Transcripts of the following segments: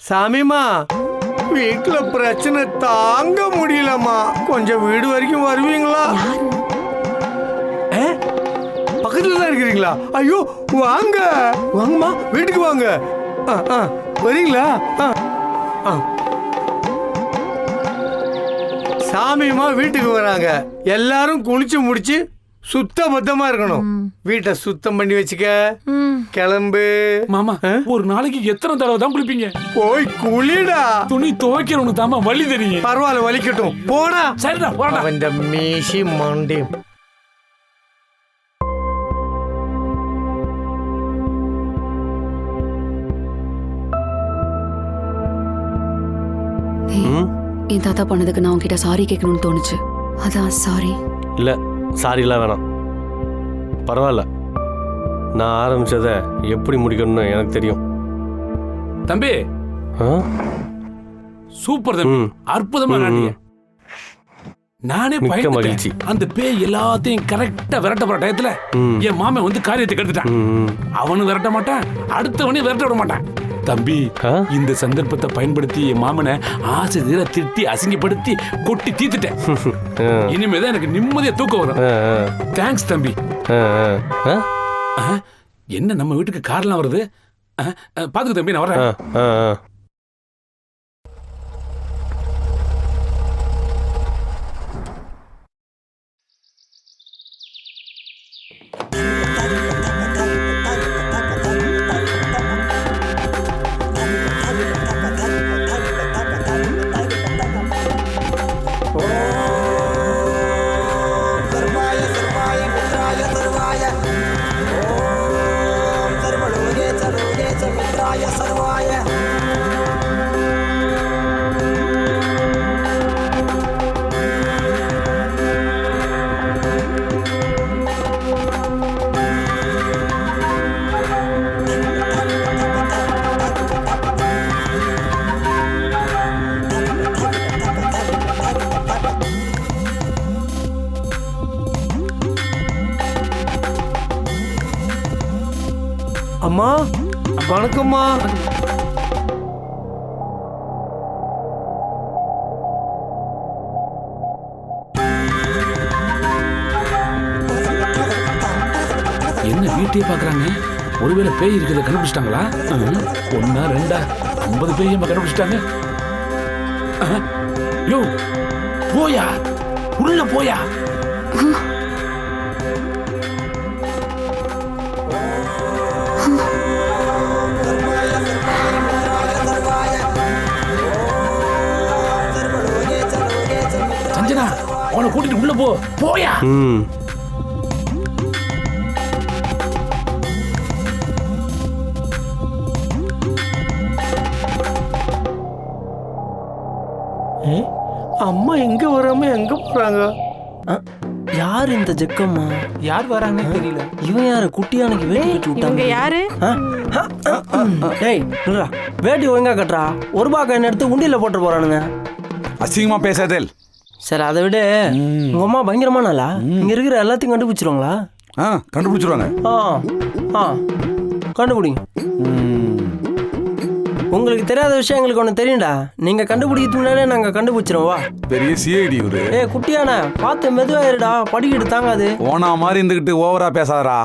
சாமிமா, வீட்டுல பிரச்சனை தாங்க முடியலம்மா. கொஞ்சம் வீடு வரைக்கும் வருவீங்களா? பக்கத்துல தான் இருக்கிறீங்களா? ஐயோ வாங்க வாங்கம்மா, வீட்டுக்கு வாங்க. வரீங்களா? சாமிமா வீட்டுக்கு வராங்க. எல்லாரும் குளிச்சு முடிச்சு சுத்த பத்தமா இருக்கணும். வீட்டை சுத்தம் பண்ணி வச்சுக்க. கிளம்பு மாமா. ஒரு நாளைக்கு எத்தனை தடவை தான் குளிப்பீங்க? போய் குளிடா. துணி துவைக்கிறவனு தாமா வலி தெரியும். பரவாயில்ல, வலிக்கட்டும். போடா. சரிதான், போடா. இந்த மீசி மண்டே. என் தாத்தா பண்ணதுக்கு நான் உங்ககிட்ட சாரி கேட்கணும்னு தோணுச்சு. அதான் சாரி. இல்லை, சாரிலாம் வேணாம். பரவாயில்ல, நான் ஆரம்பிச்சதை எப்படி முடிக்கணும்னு எனக்கு தெரியும். தம்பி சூப்பர் தம்பி, அற்புதமா நாட்டிய. நானே மகிழ்ச்சி. அந்த பேய் எல்லாத்தையும் கரெக்டா விரட்ட போற டயத்துல என் மாமன் வந்து காரியத்தை கெடுத்துட்டான். அவனு விரட்ட மாட்டான், அடுத்தவனையும் விரட்ட விட மாட்டான். தம்பி, இந்த சந்தர்ப்பத்தை பயன்படுத்தி என் மாமனை ஆசை தீர திட்டி அசிங்கப்படுத்தி கொட்டி தீத்துட்டேன். இனிமேதான் எனக்கு நிம்மதியா தூக்கம் வரும். தேங்க்ஸ் தம்பி. என்ன நம்ம வீட்டுக்கு கார்லாம் வருது? பாத்துக்க தம்பி, நான் வரேன். அம்மா வணக்கம்மா. என்ன வீட்டையே பாக்குறாங்க? ஒருவேளை பேய் இருக்கிறத கண்டுபிடிச்சிட்டாங்களா? ஒன்னா ரெண்டா 50 பேயும் கண்டுபிடிச்சிட்டாங்க. யோ போயா, உள்ள போயா. சஞ்சனா, அவனை கூட்டிட்டு உள்ள போ. போயா. அம்மா எங்க வராம எங்க போறாங்க? யார் இந்த ஜக்கம்மா? யார் வராங்க தெரியல. இவன் யாரு? குட்டியானுக்கு வேட்டி கட்டி விட்டாங்க. யாரு? டேய் நில்றா, வேட்டி ஒழுங்கா கட்டுறா. ஒரு பாக்க எடுத்து உண்டியில போட்டு போறானுங்க. அசிங்கமா பேசாதேல். சரி, அதை விட உங்க அம்மா பயங்கரமானாலா? இங்க இருக்கிற எல்லாத்தையும் கண்டுபிடிச்சிருவாங்களா? கண்டுபிடிச்சிருவாங்க. கண்டுபிடிங்க. உங்களுக்கு தெரியாத விஷயம் எங்களுக்கு ஒன்று தெரியும்டா. நீங்க கண்டுபிடிக்கிறதுக்கு முன்னாடியே நாங்க கண்டுபிடிச்சிரும். வா. பெரிய சிஐடி இவரு. குட்டியானா பார்த்து மெதுவாயிருடா, படிக்கிட்டு தாங்காது. ஓனா மாதிரி இருந்துகிட்டு ஓவரா பேசாதரா.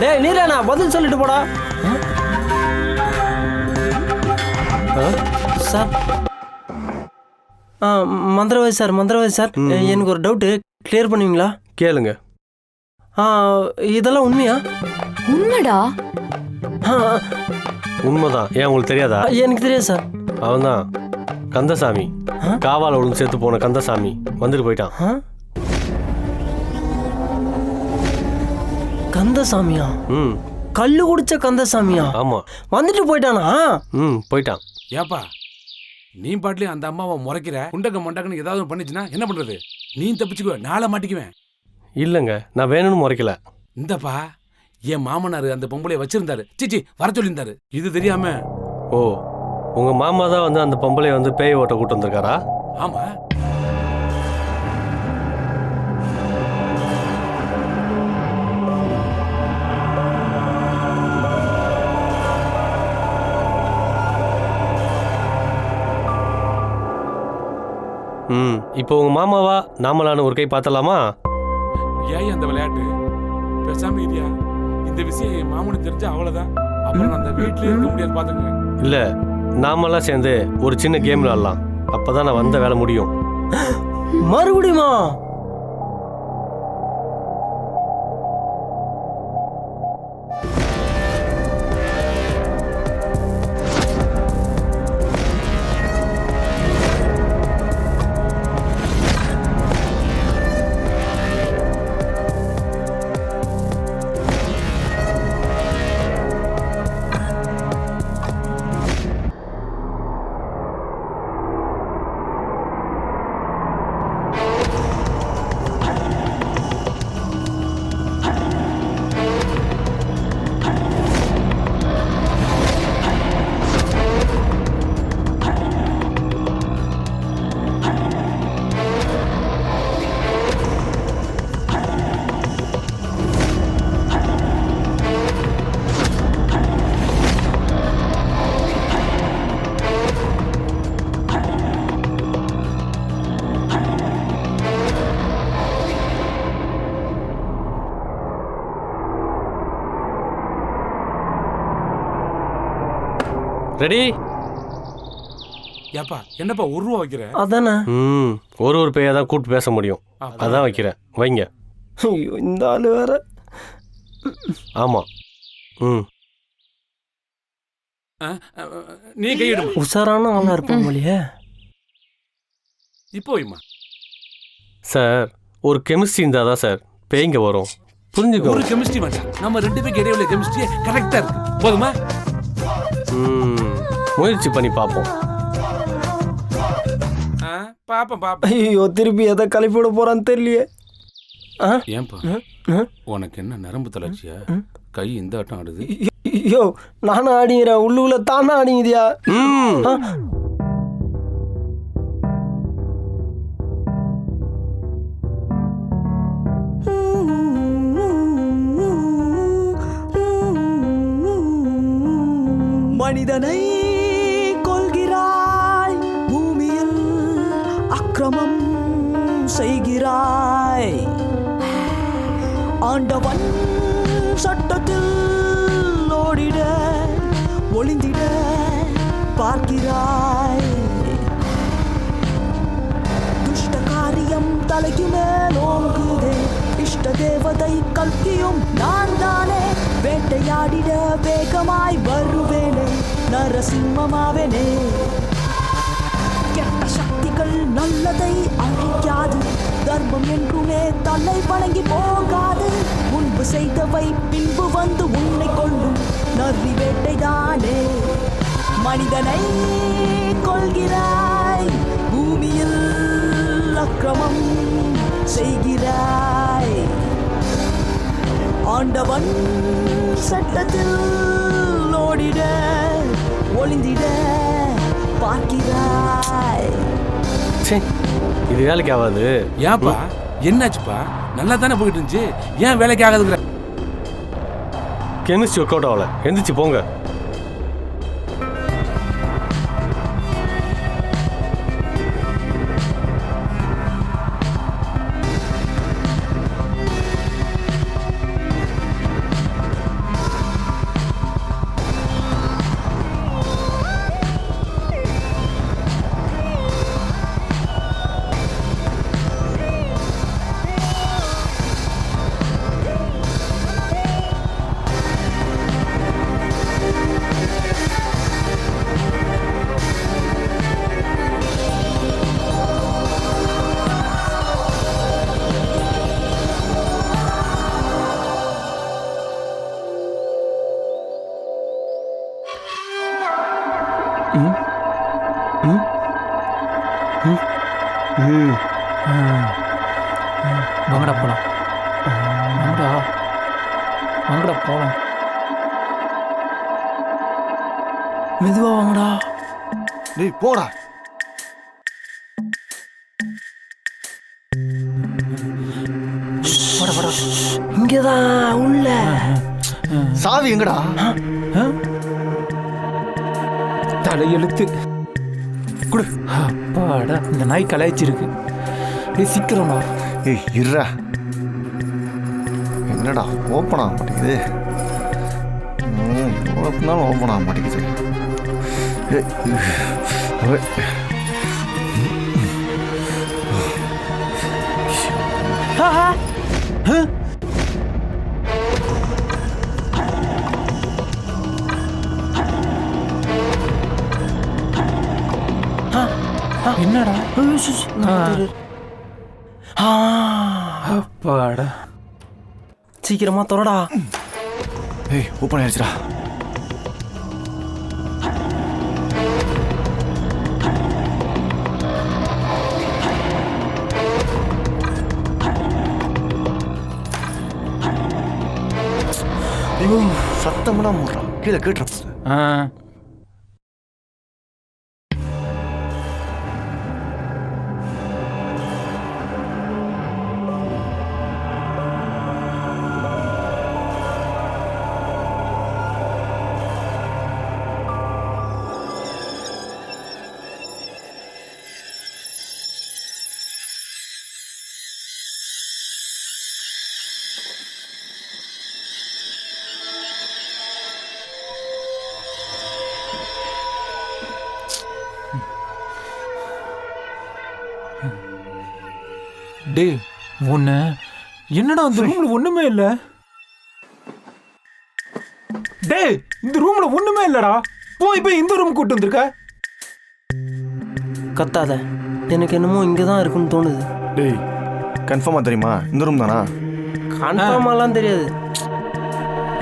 டேய் நீரானா, பதில் சொல்லிட்டு போடா. சார், மந்திரவாதி சார், மந்திரவாதி சார், எனக்கு ஒரு டவுட்டு, கிளியர் பண்ணுவீங்களா? கேளுங்க. இதெல்லாம் உண்மையா? உண்மைடா. உண்மைதான். ஏன் உங்களுக்கு தெரியாதா? எனக்கு தெரியாது சார். அவன் தான் கந்தசாமி. காவால ஒழுங்கு சேர்த்து போன கந்தசாமி வந்துட்டு போயிட்டான். கந்தசாமியா? கல்லு குடிச்ச கந்தசாமியா? ஆமா. வந்துட்டு போயிட்டானா? போயிட்டான். ஏப்பா, நீ பாட்டிலே அந்த அம்மாவை முறைக்கிற. குண்டக்க மண்டக்கன்னு ஏதாவது பண்ணிச்சுன்னா என்ன பண்றது? நீ தப்பிச்சுக்குவ, நாளை மாட்டிக்குவேன். இல்லைங்க, நான் வேணும்னு முறைக்கல. இந்தப்பா என் மாமனார் அந்த பொம்பளைய வச்சிருந்தாரு, சிச்சி வர சொல்லியிருந்தாரு. இது தெரியாம. ஓ, உங்க மாமா தான் வந்து அந்த பொம்பளைய வந்து பேய் ஓட்ட கூட்டு வந்திருக்காரா? ஆமா. இப்போ உங்க மாமாவா நாமளான ஒரு கை பார்த்தலாமா? ஏன் அந்த விளையாட்டு? பேசாம இரியா. இந்த விஷயம் என் மாமனுக்கு தெரிஞ்சா அவ்வளவுதான். அப்புறம் அந்த வீட்லயே இருக்க முடியாது பாத்துங்க. இல்ல, நாமெல்லாம் சேர்ந்து ஒரு சின்ன கேம் விளையாடலாம். அப்பதான் நான் வந்த வேலை முடியும். மறுபடியுமா? ரெடி? ஏப்பா என்னப்பா 1 ரூபா வைக்கிற? அதானே. ஒரு பேயை தான் கூப்பிட்டு பேச முடியும். அதான் வைக்கிறேன், வைங்க. ஐயோ, இந்த ஆளு வேற. ஆமா. நீ கையிடும். உஷாரான ஆளா இருப்பான் போலியே. இப்போ வைமா. சார், ஒரு கெமிஸ்ட்ரி இருந்தா தான் சார் பேய்ங்க வரும். புரிஞ்சுக்கோ. ஒரு கெமிஸ்ட்ரி வேண்டாம். நம்ம 2 பேருக்கு இடையில கெமிஸ்ட்ரி கரெக்டா இருக்கு. போதுமா? முயற்சி பண்ணி பார்ப்போம். பாப்போம். ஐயோ, திருப்பி எதை கிளப்பி விட போறான்னு தெரியலையே. ஏன்பா உனக்கு என்ன நரம்பு தளர்ச்சியா? கை இந்த ஆட்டம் ஆடுது. ஐயோ, நானும் ஆடிங்கிறேன். உள்ளுக்குள்ள தானே ஆடிங்குதியா? மனிதனை கொள்கிறாய், பூமியில் அக்கிரமம் செய்கிறாய், ஆண்டவன் சட்டத்தில் ஓடிட ஒளிந்திட பார்க்கிறாய். துஷ்ட காரியம் தலைக்கு மேலோங்குதே, இஷ்ட தேவதை கல்கியும் நான் தானே. வேட்டையாடிட வேகமாய் வருவேனே, நரசிம்மமாவேனே. கெட்ட சக்திகள் நல்லதை அழிக்காது, தர்மம் என்றுமே தன்னை வணங்கி போகாது. முன்பு செய்தவை பின்பு வந்து உன்னை கொள்ளும் நரி வேட்டைதானே. மனிதனை கொள்கிறாய், பூமியில் அக்கிரமம் செய்கிறாய், ஆண்டவன் சட்டத்தில் ஓடிட ஒளிந்திட பார்க்கிறாய். இது வேலைக்கு ஆகாது. ஏன்பா என்னாச்சுப்பா? நல்லா தானே போயிட்டு இருந்துச்சு, ஏன் வேலைக்கு ஆகாதுங்கிற? கெமிஸ்ட்ரி ஒர்க் அவுட் ஆகல. எந்திரிச்சு போங்க. வாங்கடா போலாம். வாங்கடா போலாம். மெதுவா வாங்கடா. டேய் போடா. இங்கதான் உள்ள. சாவி எங்கடா? தலையெழுத்து குடு. அப்பாடா, இந்த நாய் கலாய்ச்சிருக்கு. சீக்கிரம்டா. ஏய் இருடா. என்னடா ஓப்பன் ஆக மாட்டேங்குது. எவ்வளோக்குனாலும் ஓப்பன் ஆக மாட்டேங்குது. என்னடா? அப்பாடா, சீக்கிரமா தொடடா. ஏய் ஓப்பன் ஆயிடுச்சுடா. சத்தமெல்லாம் மூடுறான். கீழே கேட்டுறான். டேய் ஒண்ணு என்னடா இந்த ரூம்ல ஒண்ணுமே இல்ல. டேய் இந்த ரூம்ல ஒண்ணுமே இல்லடா. போய் போய் இந்த ரூம் கூட்டு வந்திருக்க. கத்தாத, எனக்கு என்னமோ இங்கதான் இருக்குன்னு தோணுது. டேய் கன்ஃபார்மாக தெரியுமா இந்த ரூம் தானா? கன்ஃபார்மாலாம் தெரியாது.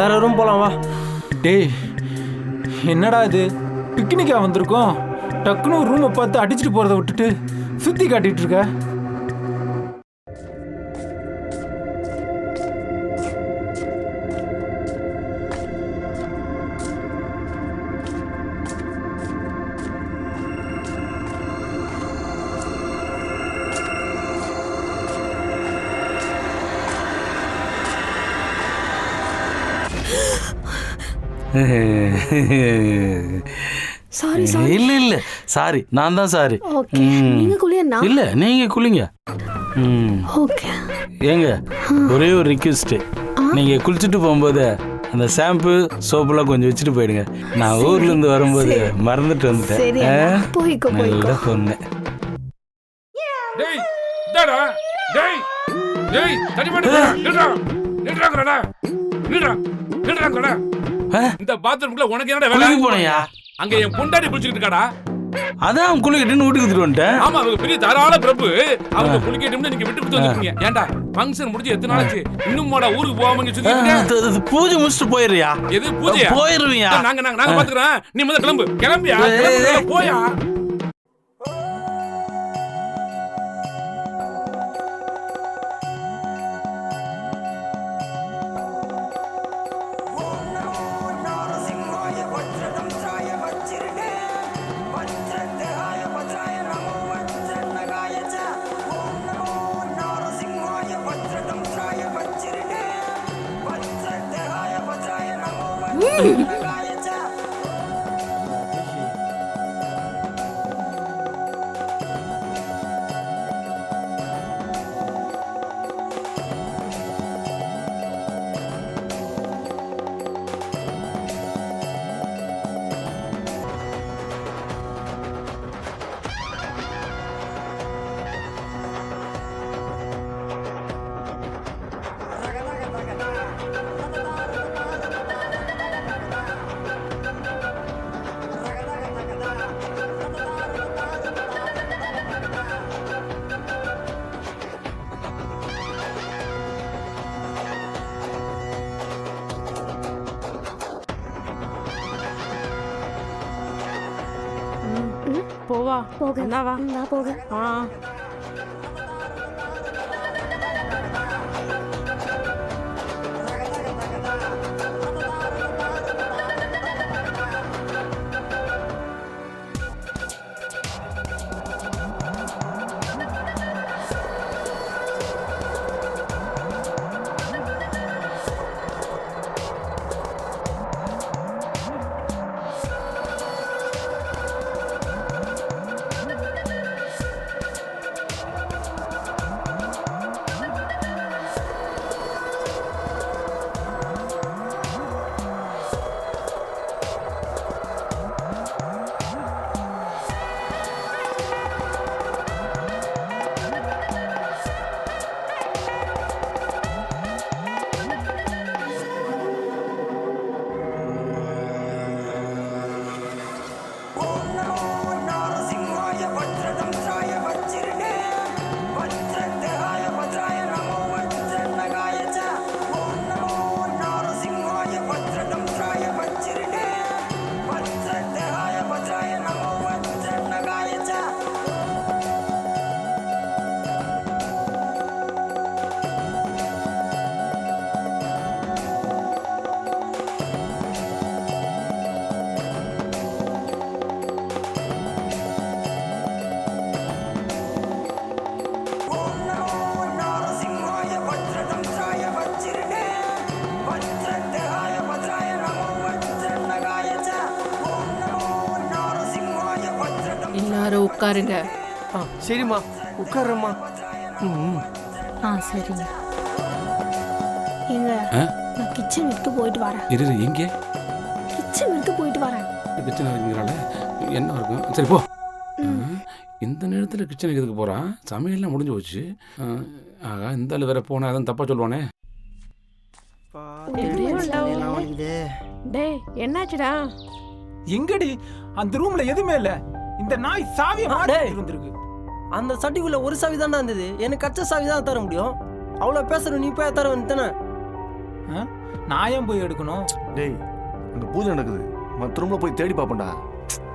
வேற ரூம் போலாம் வா. டேய் என்னடா இது, பிக்னிக்கா வந்திருக்கோம். டக்குன்னு ஒரு ரூமை பார்த்து அடிச்சுட்டு போறதை விட்டுட்டு சுத்தி காட்டிட்டு இருக்க. Sorry sorry. இல்ல இல்ல சாரி, நான் தான் சாரி. ஓகே, நீங்க குளியண்ணா? இல்ல நீங்க குளிங்க. ஓகே. ஏங்க ஒரே ஒரு ரிக்வெஸ்ட், நீங்க குளிச்சுட்டு போகும்போது அந்த ஷாம்பு சோப்புலாம் கொஞ்சம் வச்சுட்டு போயிடுங்க. நான் ஊர்ல இருந்து வரும்போது மறந்துட்டு சரி வந்துட்டேன். போய்க்கோ போய்க்கோ. நல்ல பொண்ணு. டேய் டேடா டேய் டேய் தடி மாட்டடா நில்றா நில்றாங்கடா நில்றா நில்றாங்கடா. இந்த பாத்ரூம்ல உனக்கு என்னடா வேலை? குளிக்க போனியா? அங்க என் பொண்டாட்டி குளிச்சிட்டு இருக்காடா. அதான் குளிக்கிட்டுன்னு வீட்டுக்கு எடுத்துட்டு வந்துட்டேன். ஆமா, அவங்க பெரிய தாராள பிரபு. அவங்க குளிக்கட்டும்னு நீங்க விட்டு விட்டு வந்துட்டீங்க. ஏன்டா ஃபங்க்ஷன் முடிஞ்சு எத்தனை நாளாச்சு? இன்னும் மாடா ஊருக்கு போகாம இங்க சுத்திட்டு பூஜை முடிச்சுட்டு போயிடுறியா? எது பூஜையா? போயிருவியா? நாங்க பாத்துக்கறோம். நீ முதல்ல கிளம்பு. கிளம்பியா? போயா? போவா போக என்னவா நான் போக. உட்காருங்க. சரிம்மா உட்காரம்மா. ம். சரிங்க. ஏங்க நான் கிச்சன் எடுத்து போயிட்டு வரேன். இரு எங்கே கிச்சன் எடுத்து போயிட்டு வரேன். கிச்சன் இருக்குங்கிறால என்ன இருக்கும்? சரி போ. இந்த நேரத்தில் கிச்சனுக்கு எதுக்கு போகிறான்? சமையல்லாம் முடிஞ்சு போச்சு. ஆகா இந்த ஆள் வேற போனா அதான் தப்பா சொல்லுவானே. டேய் என்னாச்சுடா? எங்கடி அந்த ரூம்ல எதுவுமே இல்ல. இந்த நாய் சாவியை மாட்டி இருந்திருக்கு. அந்த சட்டிக்குள்ள ஒரு சாவி தான்டா இருந்தது. எனக்கு கச்ச சாவி தான் தர முடியும். அவ்வளவு பேசுற நீ போய் தர வந்துட்டானே. நான் ஏன் போய் எடுக்கணும்? டேய் அந்த பூஜை நடக்குது. மற்ற ரூம்ல போய் தேடி பாப்பேன்டா.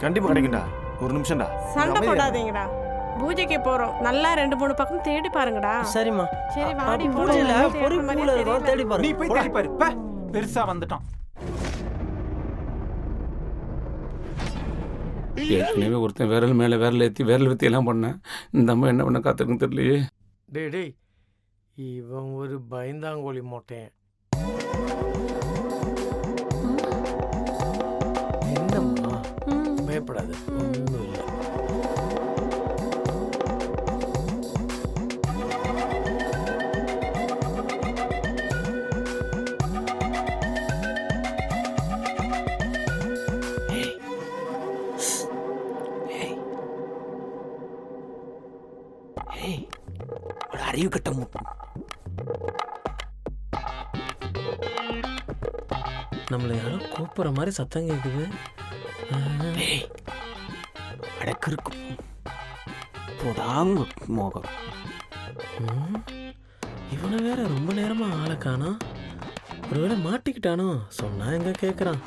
கண்டிப்பா கிடைக்கும்டா. ஒரு நிமிஷம்டா. சண்டை போடாதீங்கடா. பூஜைக்கு போறோம். நல்லா 2-3 பக்கம் தேடி பாருங்கடா. சரிம்மா. சரி வாடி பூஜையில பொறி பூல இருக்கும் தேடி பாரு. நீ போய் தேடி பாரு. பெருசா வந்துட்டான். ஏற்கனவே ஒருத்தன் விரல் மேலே விரல் ஏற்றி விரல் வித்தி எல்லாம் பண்ணேன். இந்த அம்மா என்ன பண்ண காத்திருக்குன்னு தெரியலையே. டேய் இவன் ஒரு பயந்தாங்கோலி மொட்டையன். என்னம்மா பயப்படாத, ஒன்றும் இல்லை. அறிவு கட்டம் நம்மள யாரோ கூப்பிடுற மாதிரி சத்தம் கேக்குது. அடக்கு இருக்கும் போடாங்க மோகம். இவனை வேற ரொம்ப நேரமா ஆளை காணோம். ஒருவேளை மாட்டிக்கிட்டானோ? சொன்னா எங்க கேக்குறான்.